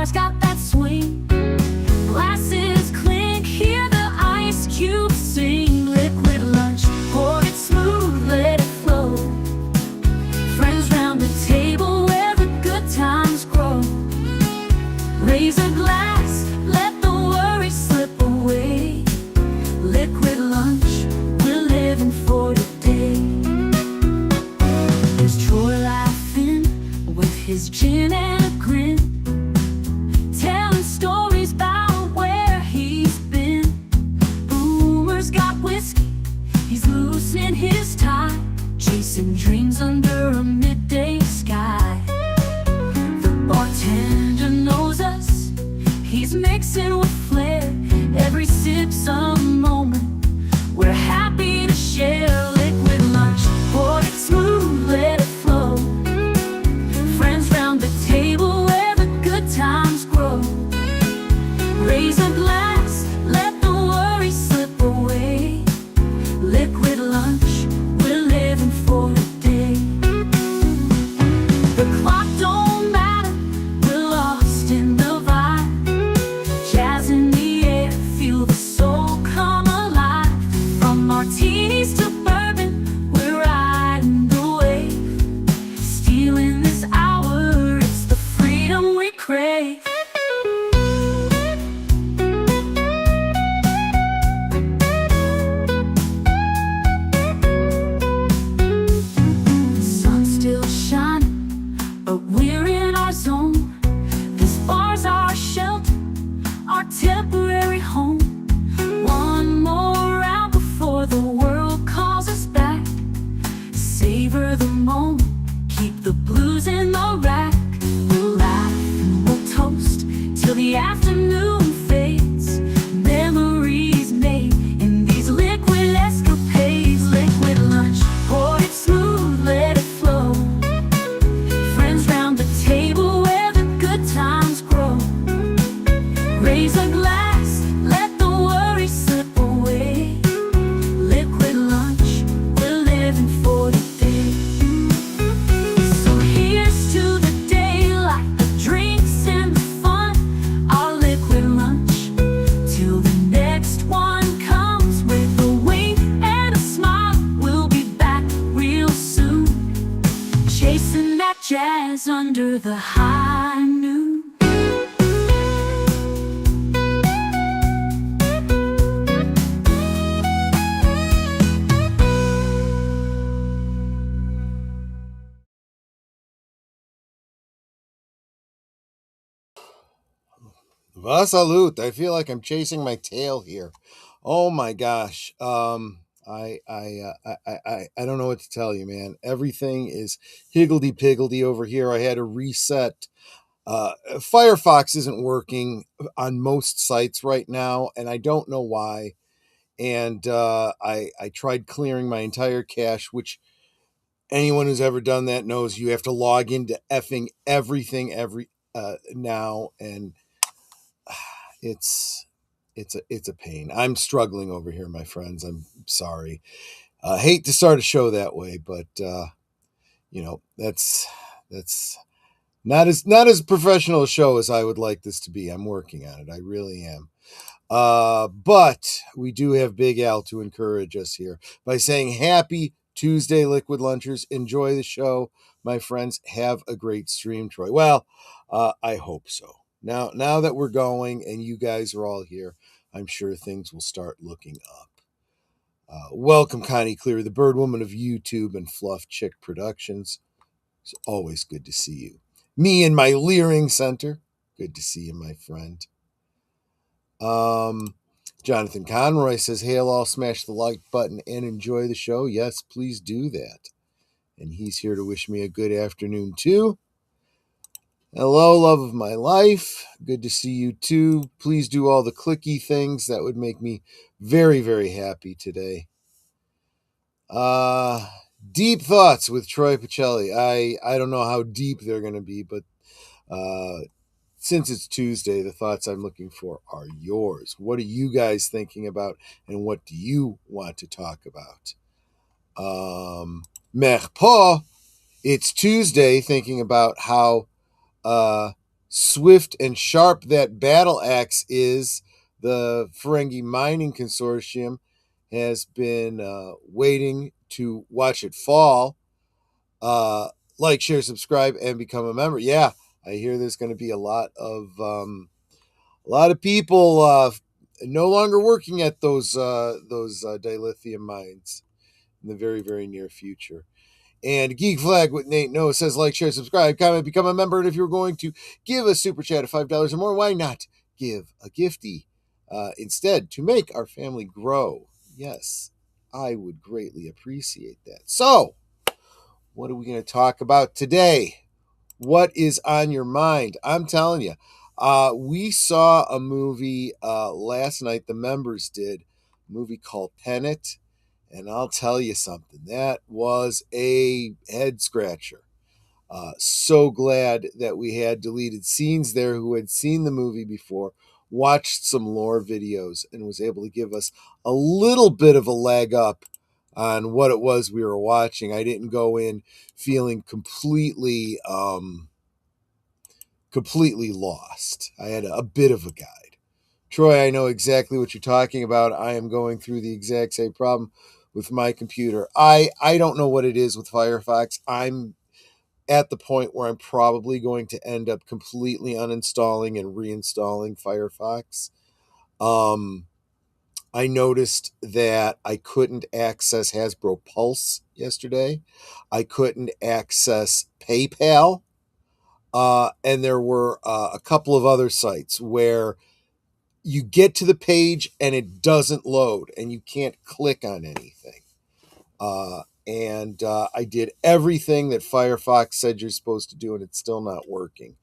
bars got that swing. Glasses clink, hear the ice cubes sing. Liquid lunch, pour it smooth, let it flow. Friends round the table where the good times grow. Raise a glass, let the worries slip away. Liquid lunch, we're living for today. There's Troy laughing with his gin and a grin, telling stories about where he's been. Boomer's got whiskey, he's loosening his tie, chasing dreams under a midday sky. The bartender knows us, he's mixing with flair. Every sip's a moment we're happy to share. Liquid lunch, pour it smooth, let it flow. Friends round the table where the good times grow. Raise a glass, let the worries slip away. Liquid lunch, we're living for today. The clock don't matter, we're lost in the vibe. Jazz in the air, feel the soul come alive. From martinis to bourbon, we're riding the wave. Stealing this hour, it's the freedom we crave. Sun's still shining, but we're in our zone. This bar's our shelter, our temporary home. One more round before the world calls us back. Savor the moment, keep the blues in the rack. We'll laugh and we'll toast till the afternoon fades. Memories made in these liquid escapades. Liquid lunch, pour it smooth, let it flow. Friends round the table where the good times grow. Raise a glass, let the worries slip away. Liquid lunch, we're living for today. So here's to the day, like the drinks and the fun. Our liquid lunch, till the next one comes. With a wink and a smile, we'll be back real soon. Chasing that jazz under the high noon. Vasalut. I feel like I'm chasing my tail here. Oh my gosh. I don't know what to tell you, man. Everything is higgledy piggledy over here. I had to reset. Firefox isn't working on most sites right now, and I don't know why. And I tried clearing my entire cache, which anyone who's ever done that knows you have to log into effing everything now, and it's a pain. I'm struggling over here, my friends. I'm sorry. Hate to start a show that way, but that's not as professional a show as I would like this to be. I'm working on it. I really am. But we do have Big Al to encourage us here by saying happy Tuesday, Liquid Lunchers. Enjoy the show, my friends. Have a great stream, Troy. Well, I hope so. Now that we're going and you guys are all here, I'm sure things will start looking up. Welcome, Connie Cleary, the bird woman of YouTube and Fluff Chick Productions. It's always good to see you. Me and my Leering Center. Good to see you, my friend. Jonathan Conroy says, hail all, smash the like button and enjoy the show. Yes, please do that. And he's here to wish me a good afternoon, too. Hello, love of my life. Good to see you, too. Please do all the clicky things. That would make me very, very happy today. Deep thoughts with Troy Pacelli. I don't know how deep they're going to be, but since it's Tuesday, the thoughts I'm looking for are yours. What are you guys thinking about, and what do you want to talk about? Merpa, it's Tuesday, thinking about how swift and sharp that battle axe is, the Ferengi Mining Consortium has been waiting to watch it fall. Like, share, subscribe, and become a member. Yeah, I hear there's going to be a lot of people no longer working at those dilithium mines in the very, very near future. And Geek Flag with Nate Noah says, like, share, subscribe, comment, become a member. And if you're going to give a super chat of $5 or more, why not give a gifty instead to make our family grow? Yes, I would greatly appreciate that. So, what are we going to talk about today? What is on your mind? I'm telling you, we saw a movie last night. The members did a movie called Tenet. And I'll tell you something, that was a head scratcher. So glad that we had deleted scenes there who had seen the movie before, watched some lore videos, and was able to give us a little bit of a leg up on what it was we were watching. I didn't go in feeling completely lost. I had a bit of a guide. Troy, I know exactly what you're talking about. I am going through the exact same problem with my computer. I don't know what it is with Firefox. I'm at the point where I'm probably going to end up completely uninstalling and reinstalling Firefox. I noticed that I couldn't access Hasbro Pulse yesterday. I couldn't access PayPal. And there were a couple of other sites where you get to the page and it doesn't load and you can't click on anything. And I did everything that Firefox said you're supposed to do and it's still not working.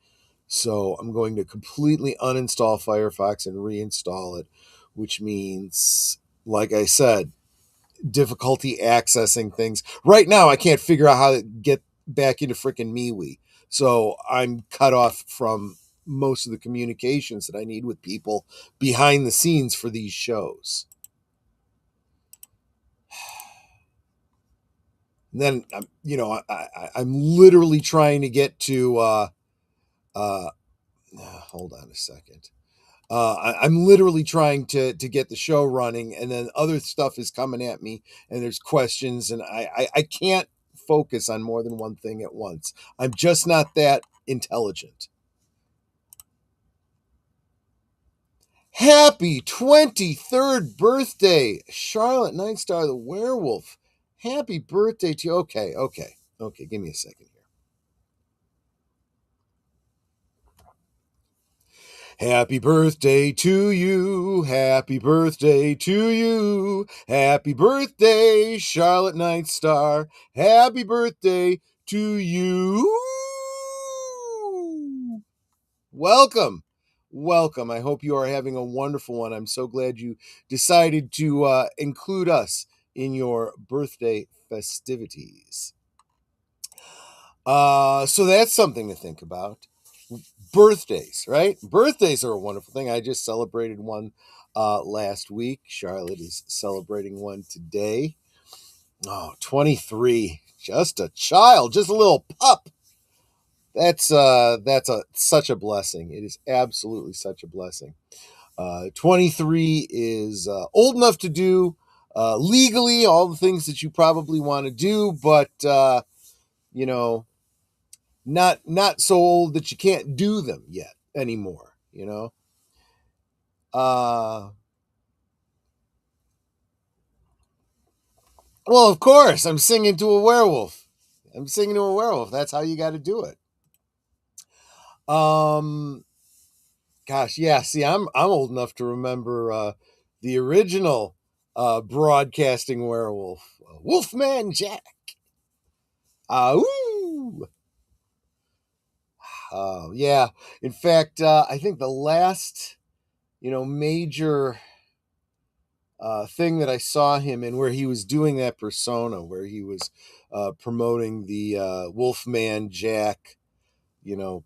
So I'm going to completely uninstall Firefox and reinstall it, which means, like I said, difficulty accessing things. Right now, I can't figure out how to get back into freaking MeWe. So I'm cut off from most of the communications that I need with people behind the scenes for these shows. And then, I'm literally trying to get to, hold on a second. I'm literally trying to get the show running, and then other stuff is coming at me, and there's questions, and I can't focus on more than one thing at once. I'm just not that intelligent. Happy 23rd birthday, Charlotte Nightstar the Werewolf. Happy birthday to you. Okay. Give me a second here. Happy birthday to you. Happy birthday to you. Happy birthday, Charlotte Nightstar. Happy birthday to you. Welcome. I hope you are having a wonderful one. I'm so glad you decided to include us in your birthday festivities. So that's something to think about. Birthdays, right? Birthdays are a wonderful thing. I just celebrated one last week. Charlotte is celebrating one today. Oh, 23. Just a child, just a little pup. That's such a blessing. It is absolutely such a blessing. 23 is old enough to do legally all the things that you probably want to do, but you know, not so old that you can't do them yet anymore, well, of course, I'm singing to a werewolf. That's how you got to do it. Gosh, yeah, see, I'm old enough to remember the original broadcasting werewolf, Wolfman Jack. Ooh. Yeah. In fact, I think the last, major thing that I saw him in where he was doing that persona, where he was promoting the Wolfman Jack,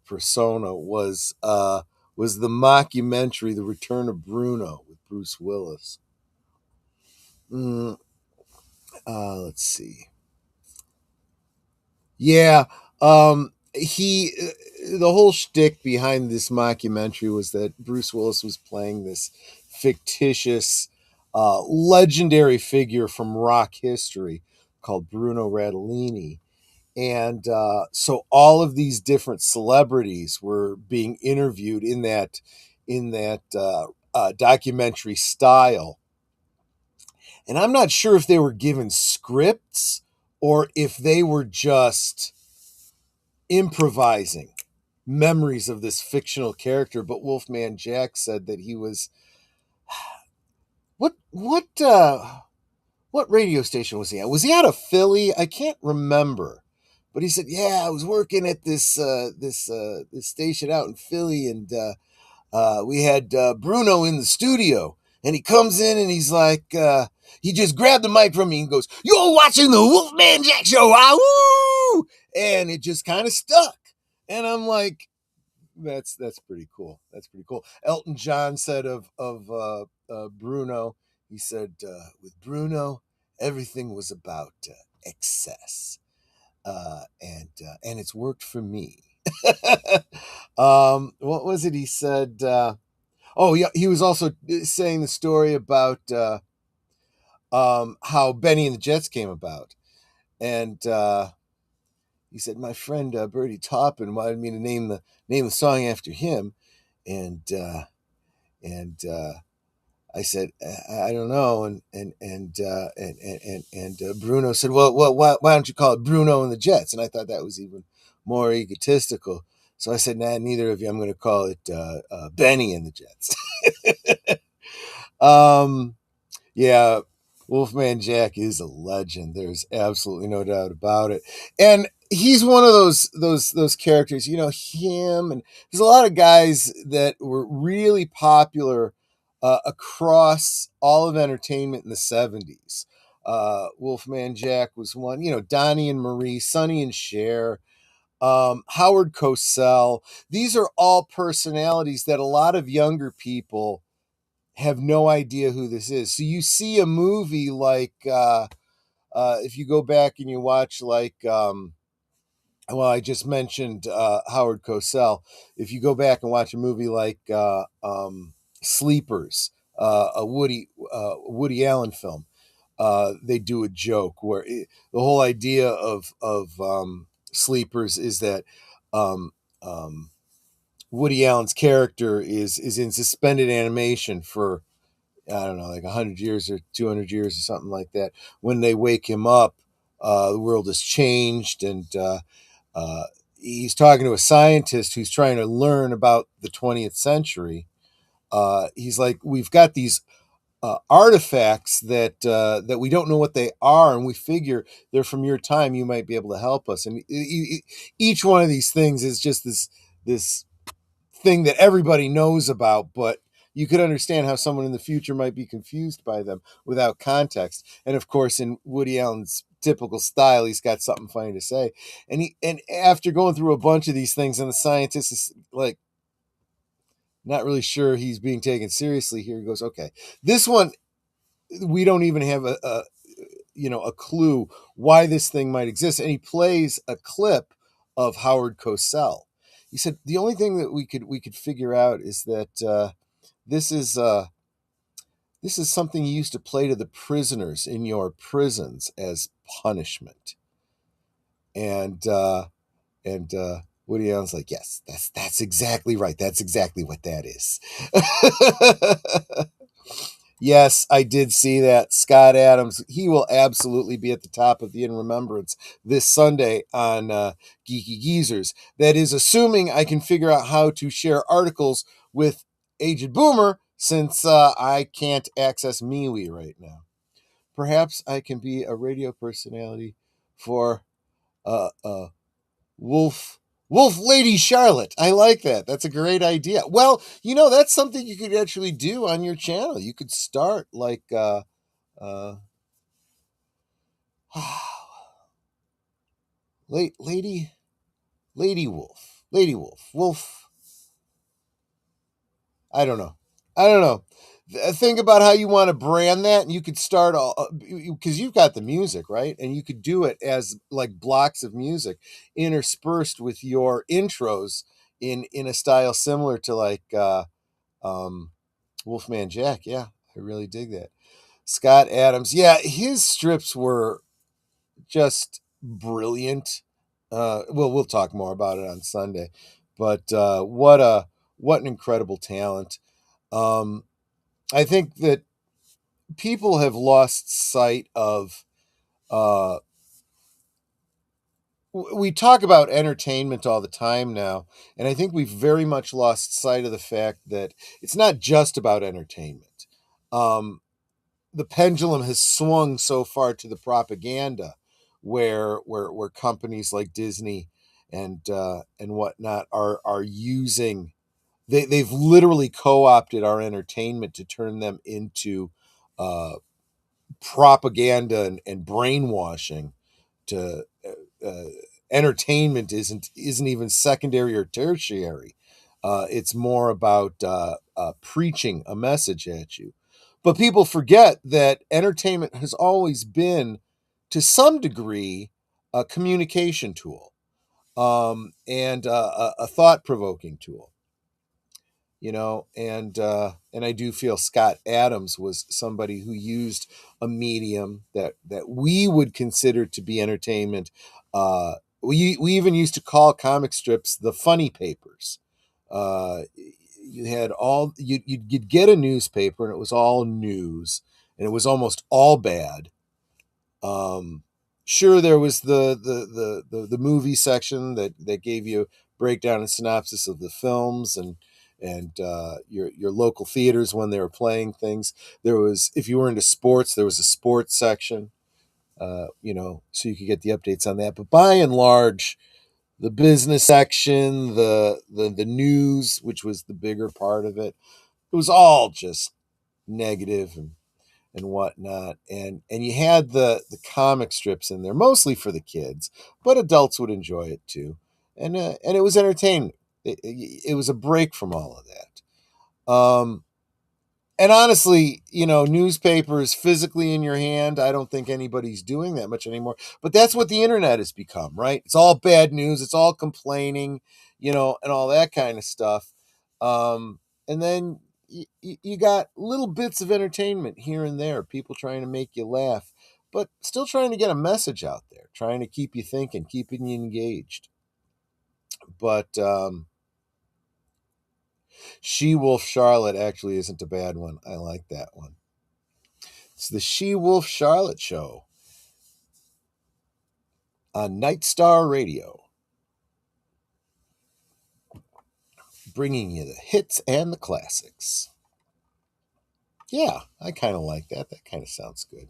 persona was the mockumentary The Return of Bruno with Bruce Willis. Let's see. Yeah. he the whole shtick behind this mockumentary was that Bruce Willis was playing this fictitious, legendary figure from rock history called Bruno Radellini. And so all of these different celebrities were being interviewed in that documentary style. And I'm not sure if they were given scripts or if they were just improvising memories of this fictional character. But Wolfman Jack said that he was what radio station was he at? Was he out of Philly? I can't remember. But he said, "Yeah, I was working at this station out in Philly, and we had Bruno in the studio, and he comes in and he's like, he just grabbed the mic from me and goes, 'You're watching the Wolfman Jack Show, ah, woo!' And it just kind of stuck." And I'm like, that's pretty cool. That's pretty cool. Elton John said of Bruno, he said, with Bruno, everything was about excess, and it's worked for me. What was it he said? Oh, yeah, he was also saying the story about how Benny and the Jets came about, and he said my friend Bertie Taupin wanted me to name the song after him, and I said I don't know, and Bruno said, well, why don't you call it Bruno and the Jets? And I thought that was even more egotistical. So I said, nah, neither of you. I'm going to call it Benny and the Jets. um, yeah, Wolfman Jack is a legend. There's absolutely no doubt about it. And he's one of those characters, him, and there's a lot of guys that were really popular across all of entertainment in the 70s. Wolfman Jack was one, Donnie and Marie, Sonny and Cher, Howard Cosell. These are all personalities that a lot of younger people have no idea who this is. So you see a movie like if you go back and you watch like well, I just mentioned Howard Cosell. If you go back and watch a movie like Sleepers, a Woody Allen film, they do a joke where the whole idea of Sleepers is that um, um, Woody Allen's character is in suspended animation for, I don't know, like 100 years or 200 years or something like that. When they wake him up, the world has changed, and uh, he's talking to a scientist who's trying to learn about the 20th century. He's like, we've got these artifacts that we don't know what they are, and we figure they're from your time. You might be able to help us. And each one of these things is just this thing that everybody knows about, but you could understand how someone in the future might be confused by them without context. And of course, in Woody Allen's typical style, he's got something funny to say. And after going through a bunch of these things, and the scientist is like not really sure he's being taken seriously here, he goes, "Okay, this one we don't even have a clue why this thing might exist." And he plays a clip of Howard Cosell. He said the only thing that we could figure out is that this is this is something you used to play to the prisoners in your prisons as punishment. And Woody Allen's like, "Yes, that's exactly right. That's exactly what that is." Yes, I did see that. Scott Adams, he will absolutely be at the top of the In Remembrance this Sunday on Geeky Geezers. That is assuming I can figure out how to share articles with Aged Boomer, since I can't access MeWe right now. Perhaps I can be a radio personality for uh, Wolf Lady Charlotte. I like that. That's a great idea. Well, that's something you could actually do on your channel. You could start like uh lady Lady Wolf. Wolf. I don't know. think about how you want to brand that, and you could start all because you've got the music, right? And you could do it as like blocks of music interspersed with your intros in a style similar to like um, Wolfman Jack. Yeah, I really dig that. Scott Adams. Yeah, his strips were just brilliant. Well, we'll talk more about it on Sunday, but what an incredible talent. Um, I think that people have lost sight of. Uh, we talk about entertainment all the time now, and I think we've very much lost sight of the fact that it's not just about entertainment. Um, the pendulum has swung so far to the propaganda, where companies like Disney and whatnot are using. They've literally co-opted our entertainment to turn them into uh, propaganda and brainwashing to entertainment isn't even secondary or tertiary. It's more about preaching a message at you. But people forget that entertainment has always been, to some degree, a communication tool, and a thought provoking tool. And I do feel Scott Adams was somebody who used a medium that we would consider to be entertainment. We even used to call comic strips the funny papers. You had all you'd get a newspaper, and it was all news, and it was almost all bad. um, sure, there was the movie section that gave you breakdown and synopsis of the films, and your local theaters when they were playing things. There was, if you were into sports, there was a sports section, so you could get the updates on that. But by and large, the business section, the news, which was the bigger part of it, it was all just negative and whatnot. And you had the comic strips in there, mostly for the kids, but adults would enjoy it too. And it was entertaining. It was a break from all of that. And honestly, newspapers physically in your hand, I don't think anybody's doing that much anymore. But that's what the internet has become, right? It's all bad news. It's all complaining, and all that kind of stuff. And then you got little bits of entertainment here and there, people trying to make you laugh, but still trying to get a message out there, trying to keep you thinking, keeping you engaged. But She Wolf Charlotte actually isn't a bad one. I like that one. It's the She Wolf Charlotte Show on Night Star Radio, bringing you the hits and the classics. Yeah, I kind of like that. That kind of sounds good.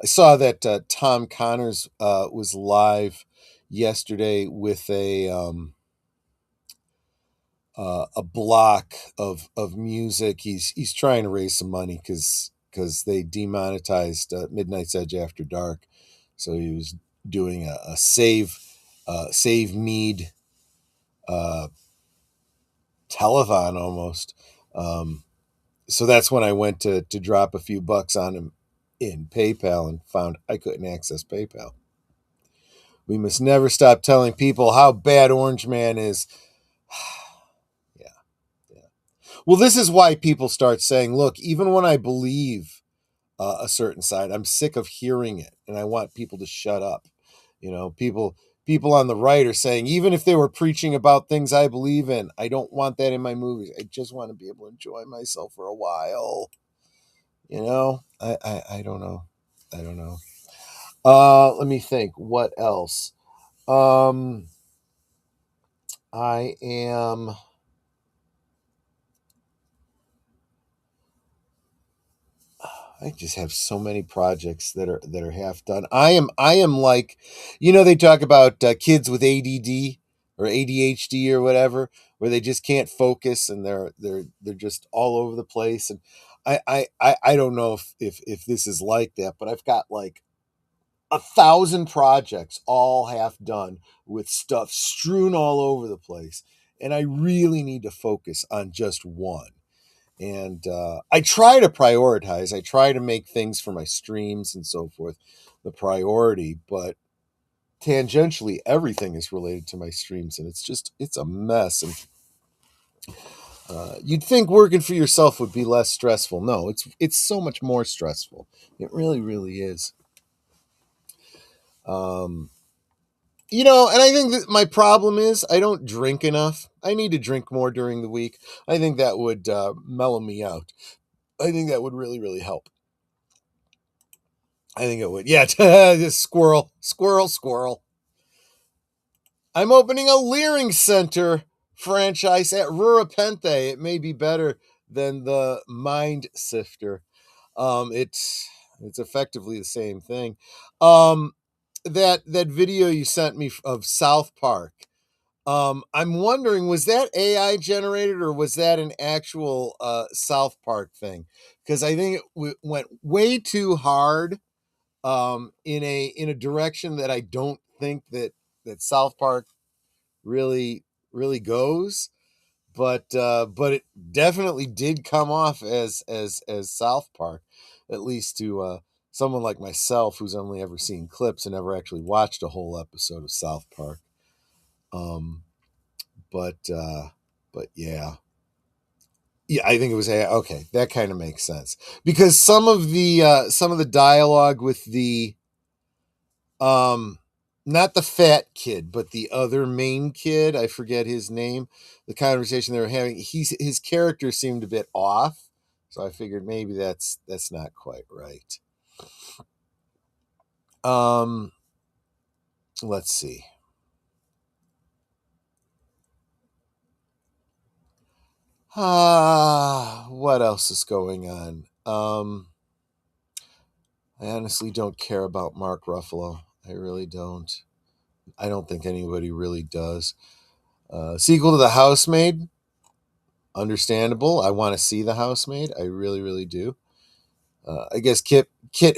I saw that Tom Connors was live yesterday with a block of music. He's trying to raise some money because they demonetized Midnight's Edge After Dark, so he was doing a save mead uh, telethon almost. So that's when I went to drop a few bucks on him in PayPal and found I couldn't access PayPal. We must never stop telling people how bad Orange Man is. Yeah, yeah. Well, this is why people start saying, look, even when I believe a certain side, I'm sick of hearing it, and I want people to shut up. People on the right are saying, even if they were preaching about things I believe in, I don't want that in my movies. I just want to be able to enjoy myself for a while. I don't know. I don't know. Let me think. What else? Um, I am. I just have so many projects that are half done. I am like, they talk about kids with ADD or ADHD or whatever, where they just can't focus and they're just all over the place. And I don't know if this is like that, but I've got like 1,000 projects all half done with stuff strewn all over the place, and I really need to focus on just one. And I try to prioritize. I try to make things for my streams and so forth the priority, but tangentially everything is related to my streams, and it's a mess. And you'd think working for yourself would be less stressful. No, it's so much more stressful. It really, really is. Um, and I think that my problem is I don't drink enough. I need to drink more during the week. I think that would mellow me out. I think that would really, really help. I think it would. Yeah, squirrel, squirrel, squirrel. I'm opening a Leering Center franchise at Rurapente. It may be better than the Mind Sifter. It's effectively the same thing. That video you sent me of South Park. I'm wondering, was that AI generated or was that an actual South Park thing? Because I think it went way too hard in a direction that I don't think that South Park really really goes. But it definitely did come off as South Park, at least to someone like myself who's only ever seen clips and never actually watched a whole episode of South Park. Um, but yeah. Yeah, I think it was okay. That kind of makes sense because some of the dialogue with the um not the fat kid, but the other main kid, I forget his name. The conversation they were having, his character seemed a bit off, so I figured maybe that's not quite right. Um, let's see. What else is going on? I honestly don't care about Mark Ruffalo. I really don't. I don't think anybody really does. Sequel to The Housemaid, understandable. I want to see The Housemaid. I really, really do. I guess Kit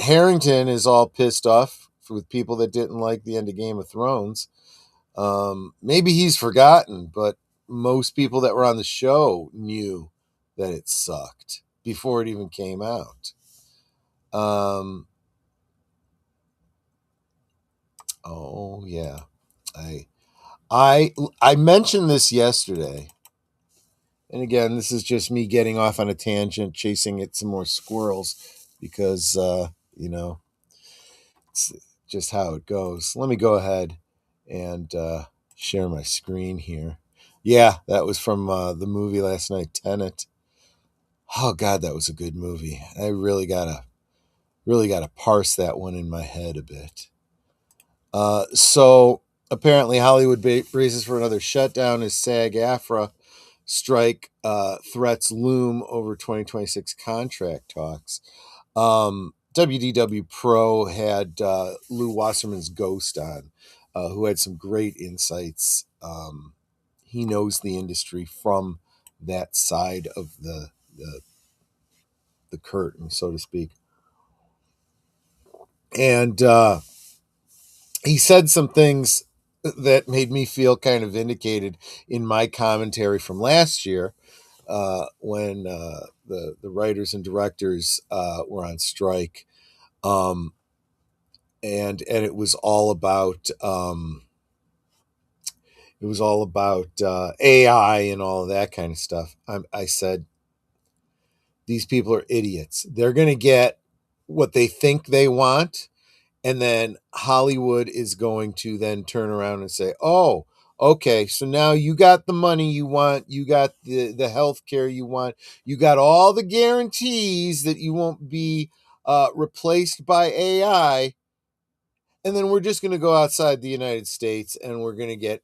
Harrington is all pissed off with people that didn't like the end of Game of Thrones. Maybe he's forgotten, but most people that were on the show knew that it sucked before it even came out. Um, oh yeah, I I mentioned this yesterday, and again, this is just me getting off on a tangent, chasing at some more squirrels, because it's just how it goes. Let me go ahead and share my screen here. Yeah, that was from the movie last night, Tenet. Oh God, that was a good movie. I really gotta parse that one in my head a bit. So apparently Hollywood braces for another shutdown as SAG-AFTRA strike threats loom over 2026 contract talks. WDW Pro had Lou Wasserman's Ghost on, who had some great insights. He knows the industry from that side of the curtain, so to speak. And he said some things that made me feel kind of vindicated in my commentary from last year, when the writers and directors were on strike, um, and it was all about AI and all of that kind of stuff. I said these people are idiots. They're going to get what they think they want, and then Hollywood is going to then turn around and say, "Oh, okay, so now you got the money you want, you got the health care you want, you got all the guarantees that you won't be replaced by AI, and then we're just going to go outside the United States and we're going to get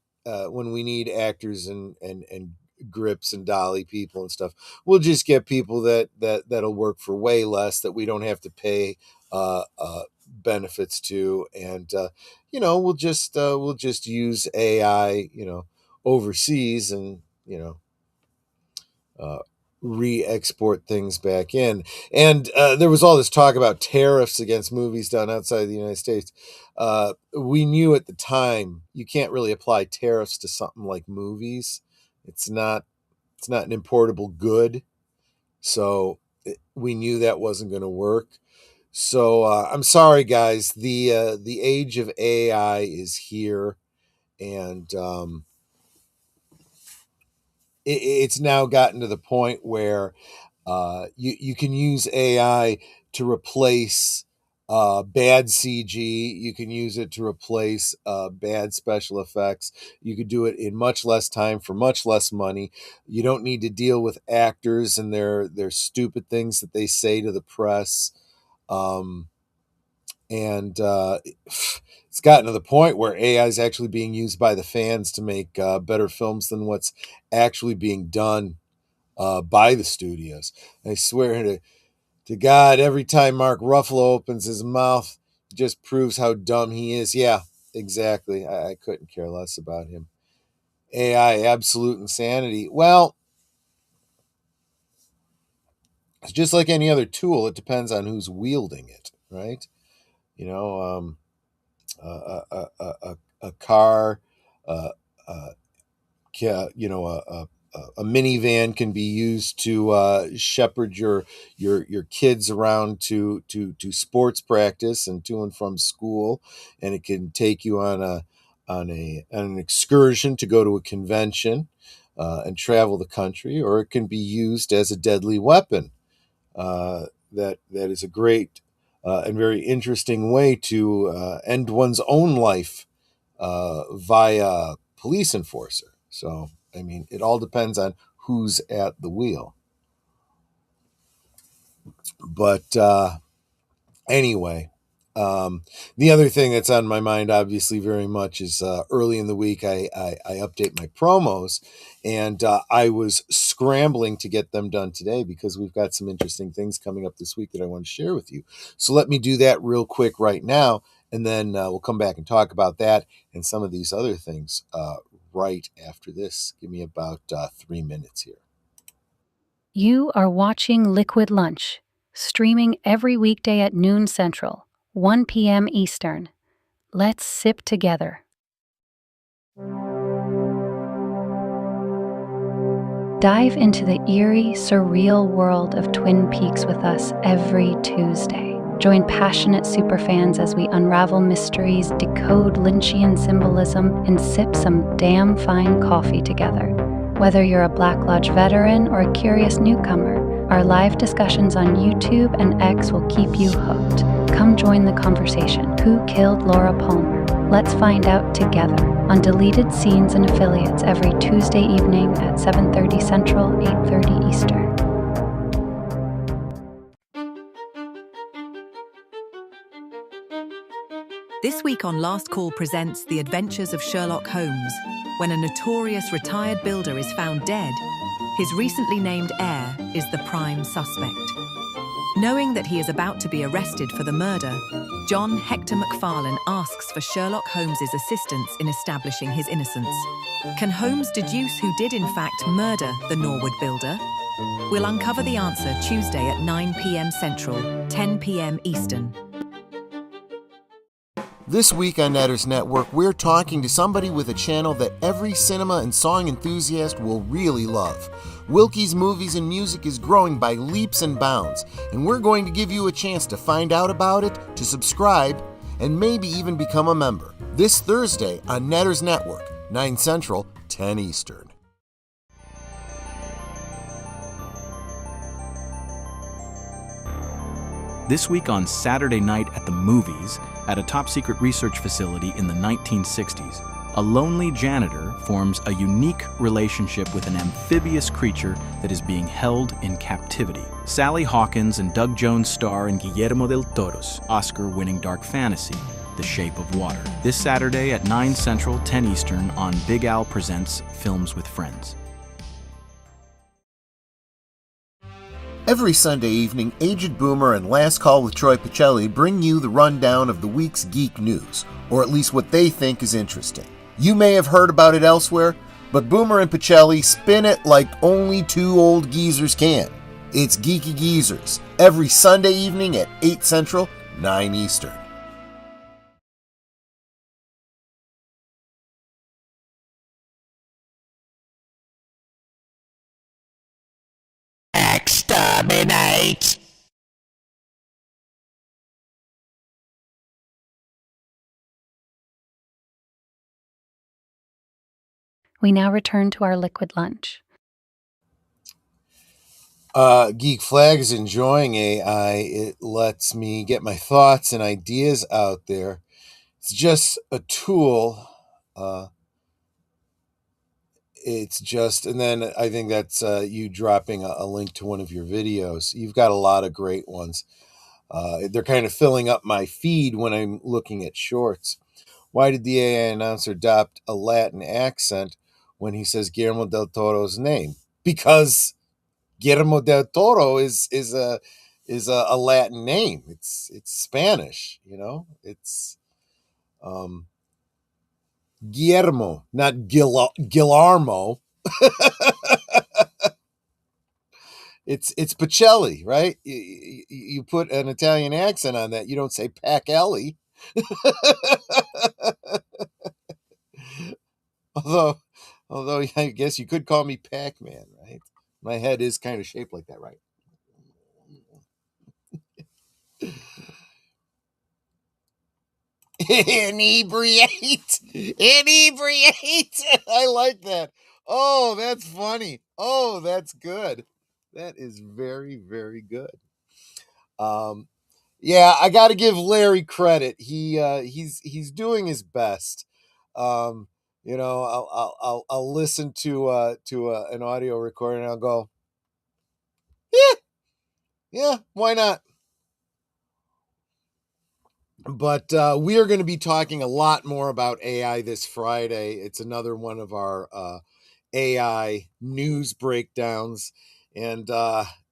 when we need actors and grips and dolly people and stuff, we'll just get people that'll work for way less, that we don't have to pay benefits to, and we'll just use AI, overseas, and uh, re-export things back in." And there was all this talk about tariffs against movies done outside the United States. We knew at the time you can't really apply tariffs to something like movies. It's not an importable good. So we knew that wasn't going to work. So I'm sorry, guys. The age of AI is here, and it's now gotten to the point where you can use AI to replace bad CG. You can use it to replace bad special effects. You could do it in much less time for much less money. You don't need to deal with actors and their stupid things that they say to the press. Um, and it's gotten to the point where AI is actually being used by the fans to make better films than what's actually being done by the studios. I swear to God, every time Mark Ruffalo opens his mouth, it just proves how dumb he is. Yeah, exactly. I couldn't care less about him. AI, absolute insanity. Well, it's just like any other tool. It depends on who's wielding it, right? You know, a car, uh, uh, a minivan can be used to shepherd your kids around to sports practice and to and from school, and it can take you on an excursion to go to a convention and travel the country, or it can be used as a deadly weapon. That is a great and very interesting way to end one's own life via police enforcer. So, I mean, it all depends on who's at the wheel. But anyway, the other thing that's on my mind, obviously, very much is early in the week, I update my promos, and I was scrambling to get them done today because we've got some interesting things coming up this week that I want to share with you. So let me do that real quick right now, and then we'll come back and talk about that and some of these other things right after this. Give me about 3 minutes here. You are watching Liquid Lunch, streaming every weekday at noon Central, 1 p.m. Eastern. Let's sip together. Dive into the eerie, surreal world of Twin Peaks with us every Tuesday. Join passionate superfans as we unravel mysteries, decode Lynchian symbolism, and sip some damn fine coffee together. Whether you're a Black Lodge veteran or a curious newcomer, our live discussions on YouTube and X will keep you hooked. Come join the conversation. Who killed Laura Palmer? Let's find out together on Deleted Scenes and Affiliates every Tuesday evening at 7:30 Central, 8:30 Eastern. This week on Last Call presents The Adventures of Sherlock Holmes. When a notorious retired builder is found dead, his recently named heir is the prime suspect. Knowing that he is about to be arrested for the murder, John Hector MacFarlane asks for Sherlock Holmes's assistance in establishing his innocence. Can Holmes deduce who did in fact murder the Norwood builder? We'll uncover the answer Tuesday at 9 p.m. Central, 10 p.m. Eastern. This week on Netters Network, we're talking to somebody with a channel that every cinema and song enthusiast will really love. Wilkie's Movies and Music is growing by leaps and bounds, and we're going to give you a chance to find out about it, to subscribe, and maybe even become a member. This Thursday on Netters Network, 9 Central, 10 Eastern. This week on Saturday Night at the Movies, at a top-secret research facility in the 1960s, a lonely janitor forms a unique relationship with an amphibious creature that is being held in captivity. Sally Hawkins and Doug Jones star in Guillermo del Toro's Oscar-winning dark fantasy, The Shape of Water. This Saturday at 9 Central, 10 Eastern on Big Al Presents Films with Friends. Every Sunday evening, Aged Boomer and Last Call with Troy Pacelli bring you the rundown of the week's geek news, or at least what they think is interesting. You may have heard about it elsewhere, but Boomer and Pacelli spin it like only two old geezers can. It's Geeky Geezers, every Sunday evening at 8 Central, 9 Eastern. Act Stop! We now return to our liquid lunch. Geek Flag is enjoying AI. It lets me get my thoughts and ideas out there. It's just a tool. And then I think that's you dropping a link to one of your videos. You've got a lot of great ones. They're kind of filling up my feed when I'm looking at shorts. Why did the AI announcer adopt a Latin accent when he says Guillermo del Toro's name? Because Guillermo del Toro is a Latin name. It's Spanish, It's Guillermo, not Guillermo. It's Pacelli, right? You put an Italian accent on that. You don't say Pacelli. although I guess you could call me Pac-Man, right? My head is kind of shaped like that, right? Inebriate. I like that. Oh, that's funny. Oh, that's good. That is very, very good. Yeah, I got to give Larry credit. He's doing his best. I'll listen to an audio recording and I'll go, yeah, why not? But we are going to be talking a lot more about AI this Friday. It's another one of our AI news breakdowns. And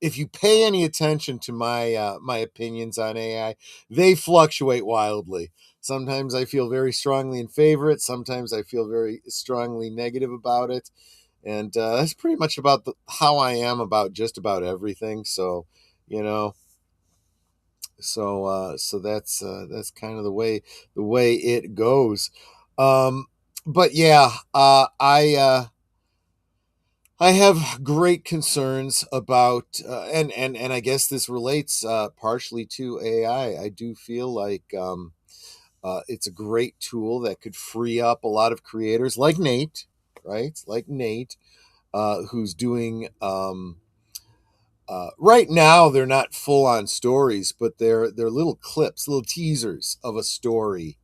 if you pay any attention to my opinions on AI, they fluctuate wildly. Sometimes I feel very strongly in favor of it. Sometimes I feel very strongly negative about it. And that's pretty much about how I am about just about everything. So, you know, so that's kind of the way it goes. But yeah, I have great concerns about, and I guess this relates partially to AI. I do feel like it's a great tool that could free up a lot of creators, like Nate, right? Like Nate, who's doing. Right now, they're not full on stories, but they're little clips, little teasers of a story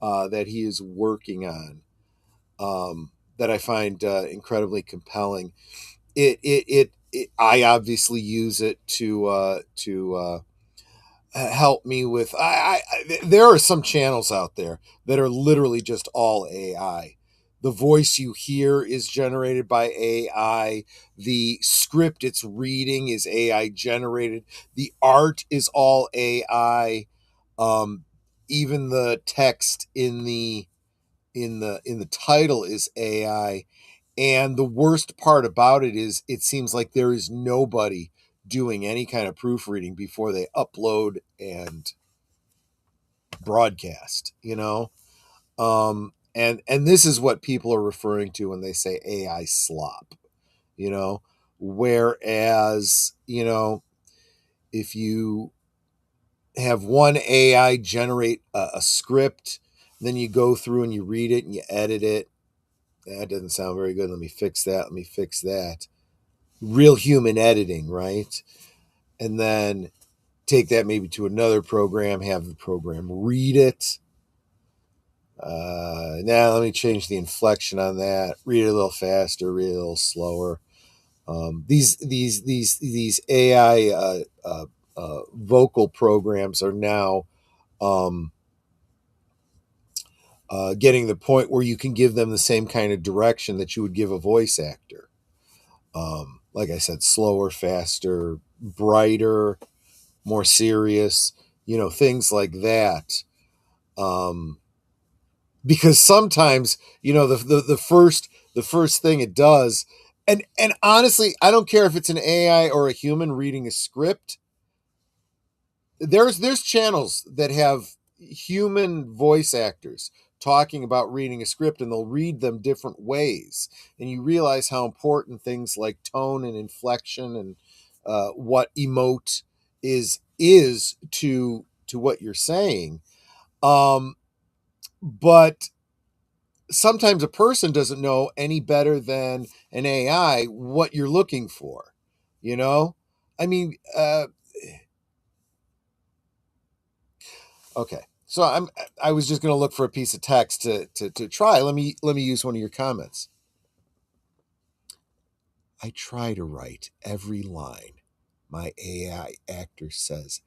that he is working on, that I find incredibly compelling. I obviously use it to help me with. There are some channels out there that are literally just all AI. The voice you hear is generated by AI. The script it's reading is AI generated. The art is all AI. Um, Even the text in the title is AI. And the worst part about it is it seems like there is nobody doing any kind of proofreading before they upload and broadcast, and this is what people are referring to when they say AI slop, you know, whereas, if you have one AI generate a script, then you go through and you read it and you edit it. That doesn't sound very good. Let me fix that. Let me fix that. Real human editing, right? And then take that maybe to another program, have the program read it. Now let me change the inflection on that. Read it a little faster, read it a little slower. These AI vocal programs are now getting the point where you can give them the same kind of direction that you would give a voice actor. Like I said, slower, faster, brighter, more serious, things like that. Because sometimes, the first thing it does, and honestly, I don't care if it's an AI or a human reading a script. There's channels that have human voice actors talking about reading a script, and they'll read them different ways, and you realize how important things like tone and inflection and what emote is to what you're saying. But sometimes a person doesn't know any better than an AI what you're looking for. You know, I mean, okay. So I was just going to look for a piece of text to try. Let me use one of your comments. I try to write every line my AI actor says.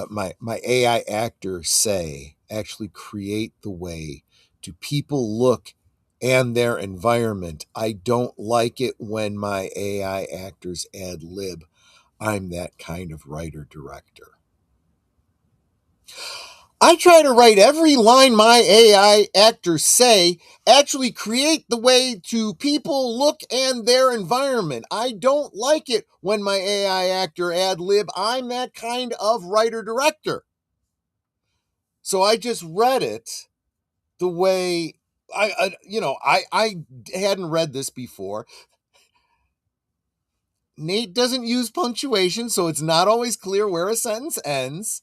My AI actor say actually create the way to people look and their environment. I don't like it when my AI actors ad lib. I'm that kind of writer director. I try to write every line my AI actors say, actually create the way to people look and their environment. I don't like it when my AI actor ad lib. I'm that kind of writer director. So I just read it the way I hadn't read this before. Nate doesn't use punctuation, so it's not always clear where a sentence ends.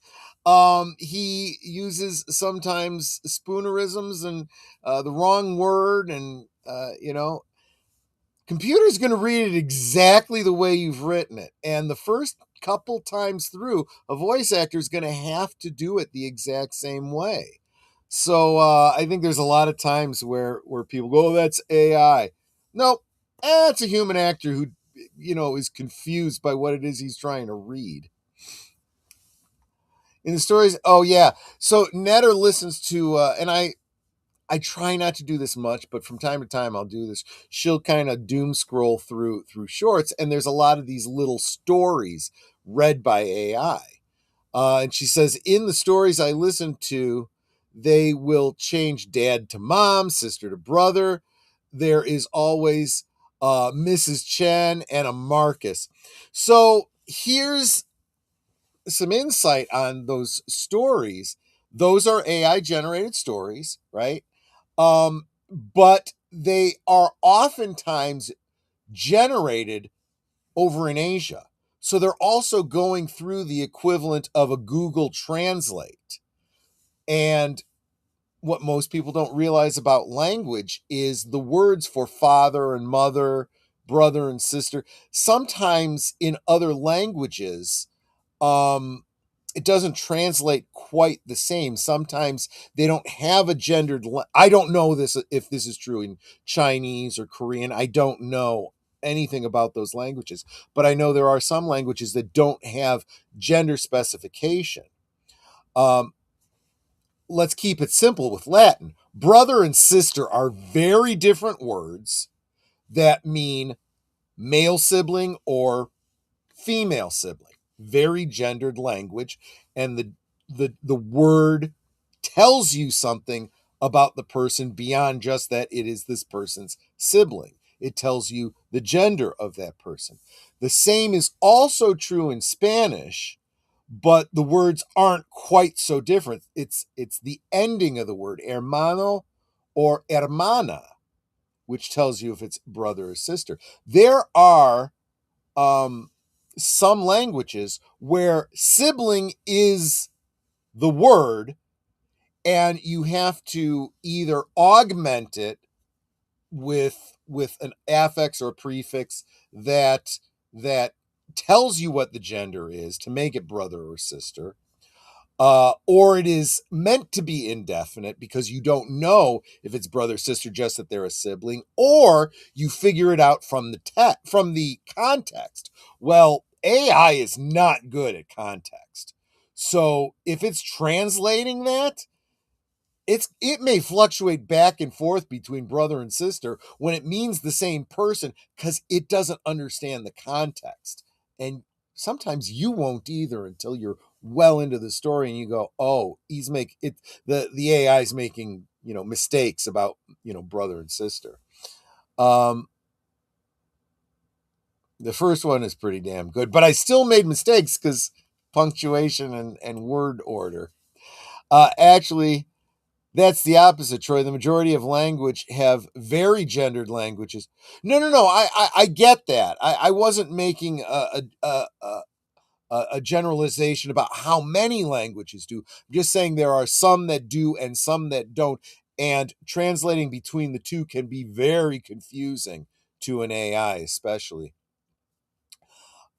He uses sometimes spoonerisms and the wrong word, and computer's going to read it exactly the way you've written it. And the first couple times through, a voice actor is going to have to do it the exact same way. So I think there's a lot of times where people go, "Oh, that's AI." Nope, it's a human actor who is confused by what it is he's trying to read. In the stories, oh yeah. So Netter listens to, and I try not to do this much, but from time to time I'll do this. She'll kind of doom scroll through shorts, and there's a lot of these little stories read by AI. And she says, in the stories I listen to, they will change dad to mom, sister to brother. There is always Mrs. Chen and a Marcus. So here's some insight on those stories. Those are AI generated stories, right? But they are oftentimes generated over in Asia. So they're also going through the equivalent of a Google Translate. And what most people don't realize about language is the words for father and mother, brother and sister, sometimes in other languages, it doesn't translate quite the same. Sometimes they don't have a gendered. I don't know this if this is true in Chinese or Korean. I don't know anything about those languages, but I know there are some languages that don't have gender specification. Let's keep it simple with Latin. Brother and sister are very different words that mean male sibling or female sibling. Very gendered language, and the word tells you something about the person beyond just that it is this person's sibling. It tells you the gender of that person. The same is also true in Spanish, but the words aren't quite so different. It's the ending of the word, hermano or hermana, which tells you if it's brother or sister. There are some languages where sibling is the word, and you have to either augment it with an affix or a prefix that tells you what the gender is to make it brother or sister, or it is meant to be indefinite because you don't know if it's brother or sister, just that they're a sibling, or you figure it out from the context. Well, AI is not good at context. So if it's translating that, it may fluctuate back and forth between brother and sister when it means the same person because it doesn't understand the context. And sometimes you won't either until you're well into the story and you go, oh, the AI is making, mistakes about, brother and sister. The first one is pretty damn good, but I still made mistakes because punctuation and word order. Actually, that's the opposite, Troy. The majority of language have very gendered languages. No. I get that. I wasn't making a generalization about how many languages do. I'm just saying there are some that do and some that don't. And translating between the two can be very confusing to an AI, especially.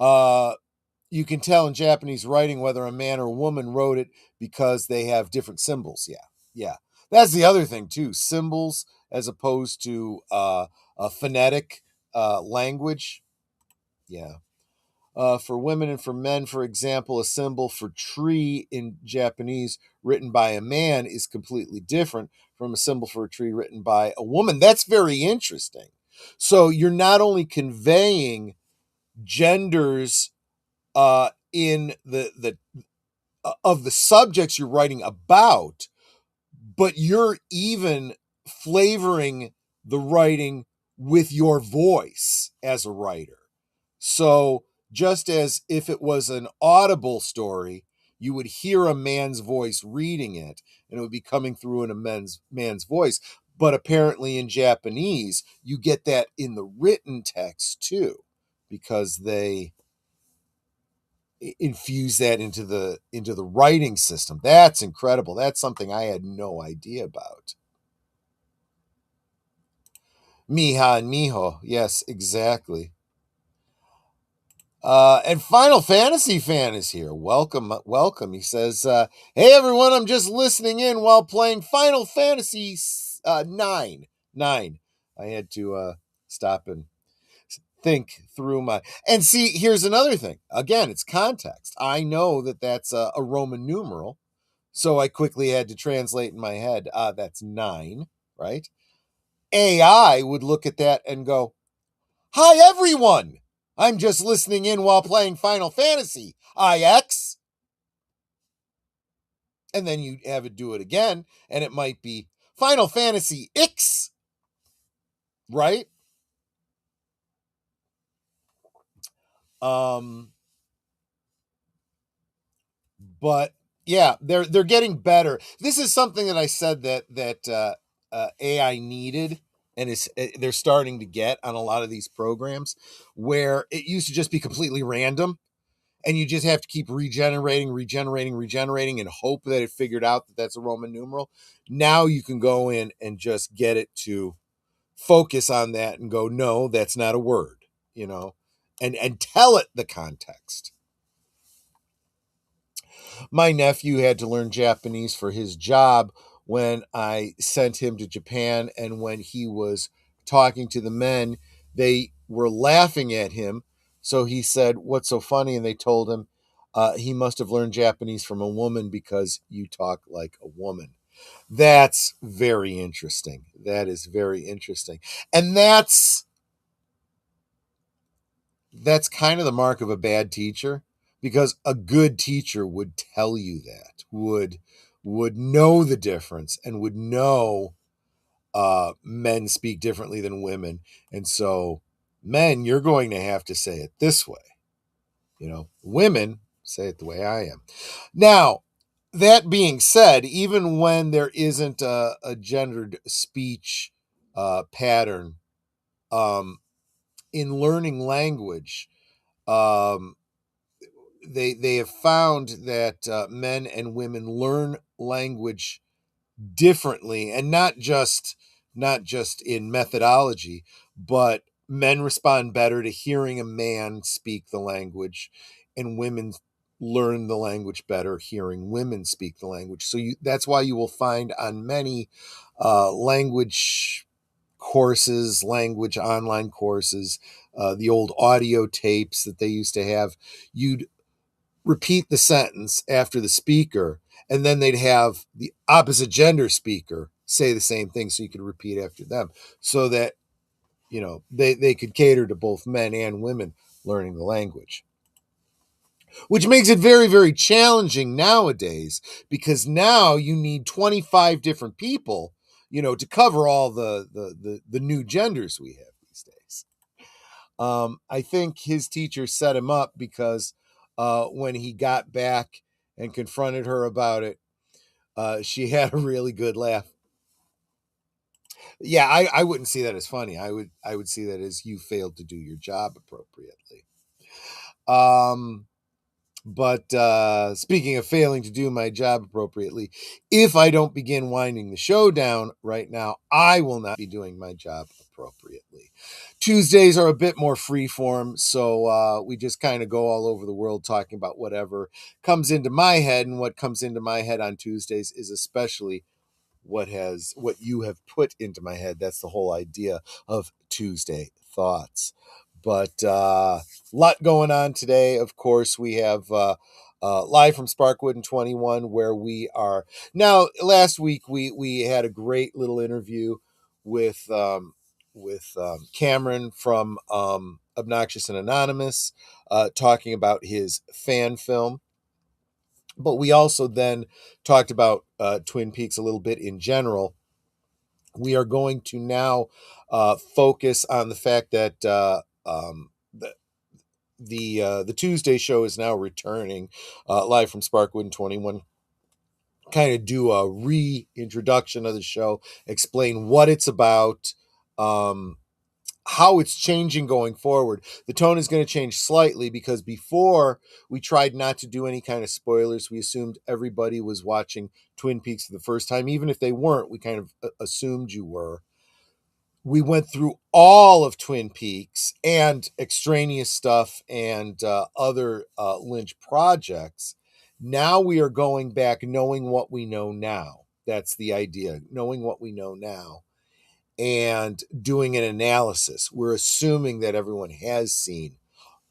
You can tell in Japanese writing whether a man or woman wrote it because they have different symbols. Yeah. That's the other thing too. Symbols as opposed to a phonetic language. Yeah. For women and for men, for example, a symbol for tree in Japanese written by a man is completely different from a symbol for a tree written by a woman. That's very interesting. So you're not only conveying genders in the of the subjects you're writing about, but you're even flavoring the writing with your voice as a writer. So just as if it was an audible story, you would hear a man's voice reading it, and it would be coming through in a man's voice. But apparently in Japanese, you get that in the written text too, because they infuse that into the writing system. That's incredible. That's something I had no idea about. Mija and Mijo. Yes, exactly. And Final Fantasy fan is here. Welcome, welcome. He says, "Hey everyone, I'm just listening in while playing Final Fantasy 9. I had to stop and think through my. And see, here's another thing. Again, it's context. I know that that's a Roman numeral, so I quickly had to translate in my head. That's 9, right? AI would look at that and go, "Hi everyone, I'm just listening in while playing Final Fantasy IX." And then you have it do it again, and it might be Final Fantasy X, right? Um, but yeah, they're getting better. This is something that I said that AI needed, and they're starting to get on a lot of these programs, where it used to just be completely random, and you just have to keep regenerating, and hope that it figured out that that's a Roman numeral. Now you can go in and just get it to focus on that and go, no, that's not a word, and tell it the context. My nephew had to learn Japanese for his job when I sent him to Japan, and when he was talking to the men, they were laughing at him. So he said, "What's so funny?" And they told him he must have learned Japanese from a woman because you talk like a woman. That's very interesting. That is very interesting. And that's kind of the mark of a bad teacher, because a good teacher would tell you that, would know the difference, and would know men speak differently than women. And so, men, you're going to have to say it this way. Women, say it the way I am. Now, that being said, even when there isn't a gendered speech pattern in learning language, um, they have found that men and women learn language differently, and not just in methodology, but men respond better to hearing a man speak the language, and women learn the language better hearing women speak the language. So that's why you will find on many language courses, language online courses, the old audio tapes that they used to have, you'd repeat the sentence after the speaker, and then they'd have the opposite gender speaker say the same thing, so you could repeat after them, so that they could cater to both men and women learning the language, which makes it very, very challenging nowadays, because now you need 25 different people to cover all the new genders we have these days. I think his teacher set him up, because when he got back and confronted her about it, she had a really good laugh. Yeah, I wouldn't see that as funny. I would see that as you failed to do your job appropriately. But speaking of failing to do my job appropriately, if I don't begin winding the show down right now, I will not be doing my job appropriately. Tuesdays are a bit more freeform, so we just kind of go all over the world talking about whatever comes into my head, and what comes into my head on Tuesdays is especially what you have put into my head. That's the whole idea of Tuesday Thoughts. But a lot going on today. Of course, we have live from Sparkwood and 21, where we are now. Last week we had a great little interview with Cameron from Obnoxious and Anonymous, talking about his fan film. But we also then talked about Twin Peaks a little bit in general. We are going to now focus on the fact that the Tuesday show is now returning live from Sparkwood and 21. Kind of do a reintroduction of the show, explain what it's about, how it's changing going forward. The tone is going to change slightly, because before we tried not to do any kind of spoilers. We assumed everybody was watching Twin Peaks for the first time. Even if they weren't, we kind of assumed you were. We went through all of Twin Peaks and extraneous stuff and other Lynch projects. Now we are going back knowing what we know now. That's the idea, knowing what we know now and doing an analysis. We're assuming that everyone has seen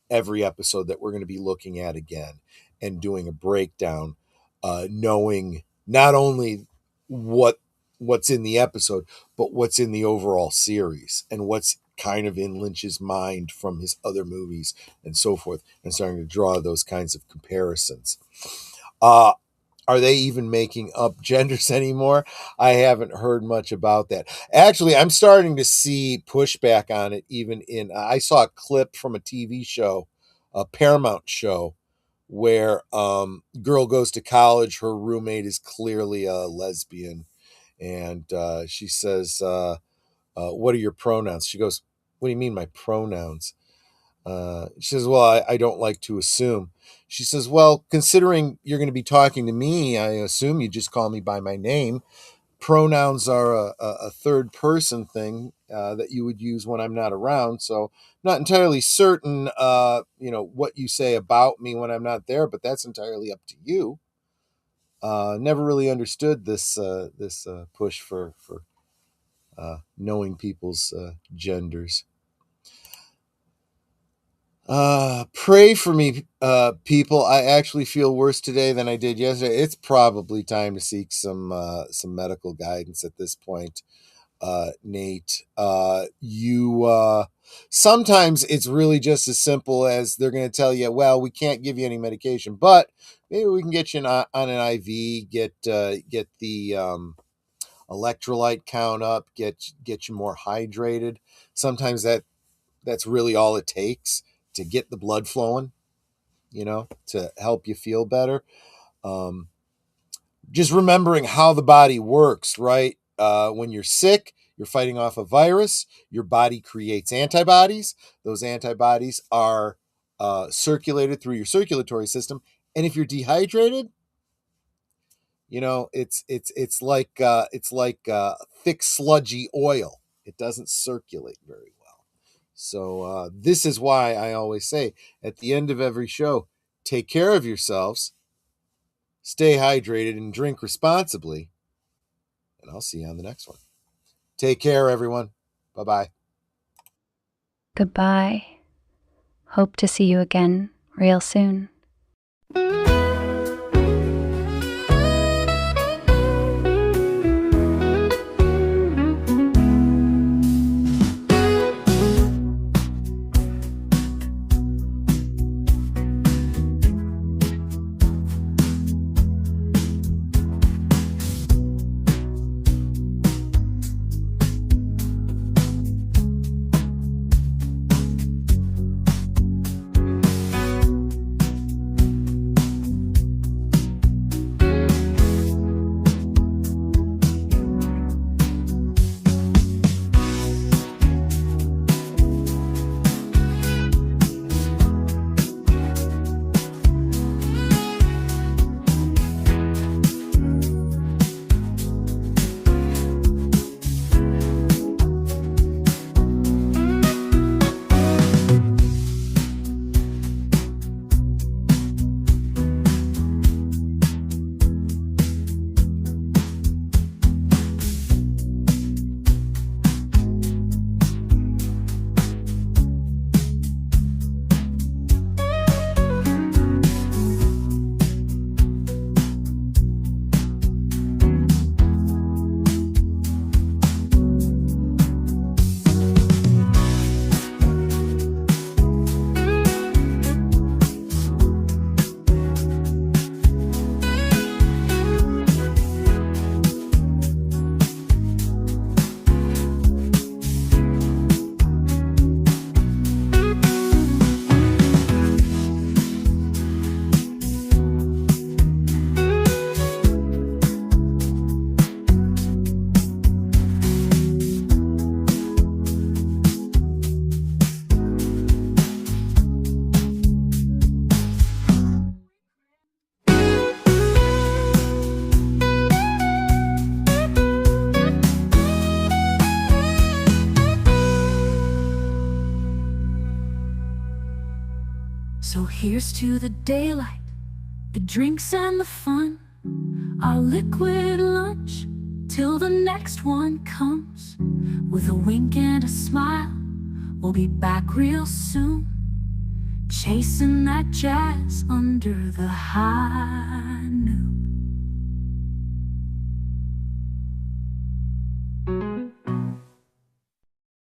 every episode that we're going to be looking at again and doing a breakdown, knowing not only what's in the episode, but what's in the overall series and what's kind of in Lynch's mind from his other movies and so forth, and starting to draw those kinds of comparisons. Are they even making up genders anymore? I haven't heard much about that. Actually, I'm starting to see pushback on it. I saw a clip from a TV show, a Paramount show, where girl goes to college. Her roommate is clearly a lesbian. And she says, what are your pronouns? She goes, what do you mean my pronouns? She says, well, I don't like to assume. She says, well, considering you're going to be talking to me, I assume you just call me by my name. Pronouns are a third person thing that you would use when I'm not around. So I'm not entirely certain, what you say about me when I'm not there, but that's entirely up to you. Never really understood this push for knowing people's genders. Pray for me, people. I actually feel worse today than I did yesterday. It's probably time to seek some medical guidance at this point, Nate. Sometimes it's really just as simple as they're going to tell you, well, we can't give you any medication, but maybe we can get you on an IV, get the electrolyte count up, get you more hydrated. Sometimes that's really all it takes to get the blood flowing, to help you feel better. Just remembering how the body works, right? When you're sick, you're fighting off a virus. Your body creates antibodies. Those antibodies are circulated through your circulatory system. And if you're dehydrated, it's like thick sludgy oil. It doesn't circulate very well. So this is why I always say at the end of every show, take care of yourselves, stay hydrated, and drink responsibly. And I'll see you on the next one. Take care, everyone. Bye-bye. Goodbye. Hope to see you again real soon. So here's to the daylight, the drinks and the fun, our liquid lunch, till the next one comes. With a wink and a smile, we'll be back real soon, chasing that jazz under the high